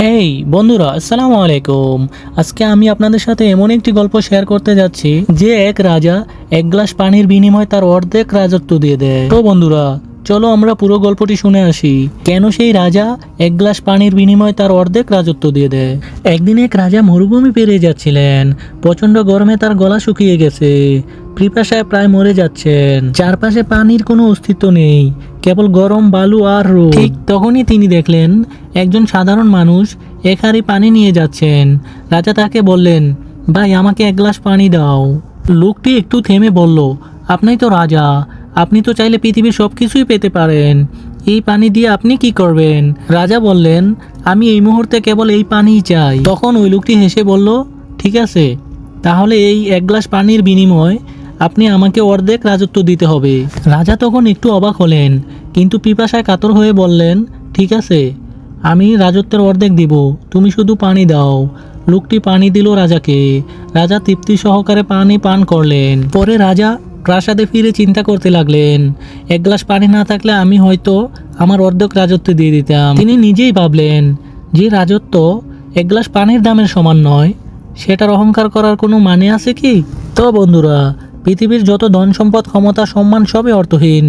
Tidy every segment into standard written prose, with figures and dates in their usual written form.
হেই বন্ধুরা, আসসালামু আলাইকুম। আজকে আমি আপনাদের সাথে এমন একটি গল্প শেয়ার করতে যাচ্ছি যে এক রাজা এক গ্লাস পানির বিনিময়ে তার অর্ধেক রাজত্ব দিয়ে দেয়। তো বন্ধুরা, চলো আমরা পুরো গল্পটি শুনে আসি কেন সেই রাজা এক গ্লাস পানির বিনিময়ে তার অর্ধেক রাজত্ব দিয়ে দেয়। একদিন এক রাজা মরুভূমি পেরিয়ে যাচ্ছিলেন। প্রচন্ড গরমে তার গলা শুকিয়ে গেছে, পিপাসায় প্রায় মরে যাচ্ছেন। চারপাশে পানির কোনো অস্তিত্ব নেই, কেবল গরম বালু আর রোদ। ঠিক তখনই তিনি দেখলেন একজন সাধারণ মানুষ এক হাঁড়ি পানি নিয়ে যাচ্ছেন। রাজা তাকে বললেন, ভাই আমাকে এক গ্লাস পানি দাও। লোকটি একটু থেমে বলল, আপনি তো রাজা, আপনি তো চাইলে পৃথিবীর সব কিছুই পেতে পারেন, এই পানি দিয়ে আপনি কি করবেন? রাজা বললেন, আমি এই মুহূর্তে কেবল এই পানিই চাই। তখন ওই লোকটি হেসে বলল, ঠিক আছে, তাহলে এই এক গ্লাস পানির বিনিময়ে আপনি আমাকে অর্ধেক রাজত্ব দিতে হবে। রাজা তখন একটু অবাক হলেন, কিন্তু পিপাসায় কাতর হয়ে বললেন, ঠিক আছে, আমি রাজত্বের অর্ধেক দিব, তুমি শুধু পানি দাও। লোকটি পানি দিল রাজাকে। রাজা তৃপ্তি সহকারে পানি পান করলেন। পরে রাজা প্রাসাদে ফিরে চিন্তা করতে লাগলেন, এক গ্লাস পানি না থাকলে আমি হয়তো আমার অর্ধেক রাজত্ব দিয়ে দিতাম। তিনি নিজেই ভাবলেন, যে রাজত্ব এক গ্লাস পানির দামের সমান নয়, সেটার অহংকার করার কোনো মানে আছে কি? তো বন্ধুরা, পৃথিবীর যত ধন সম্পদ ক্ষমতা সম্মান সবই অর্থহীন।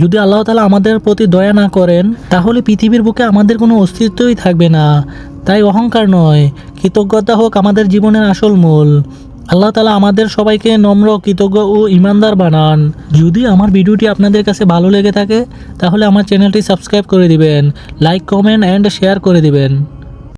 যদি আল্লাহ তাআলা আমাদের প্রতি দয়া না করেন, তাহলে পৃথিবীর বুকে আমাদের কোনো অস্তিত্বই থাকবে না। তাই অহংকার নয়, কৃতজ্ঞতা হোক আমাদের জীবনের আসল মূল। আল্লাহ তাআলা আমাদের সবাইকে নম্র, কৃতজ্ঞ ও ইমানদার বানান। যদি আমার ভিডিওটি আপনাদের কাছে ভালো লেগে থাকে, তাহলে আমার চ্যানেলটি সাবস্ক্রাইব করে দিবেন, লাইক, কমেন্ট অ্যান্ড শেয়ার করে দিবেন।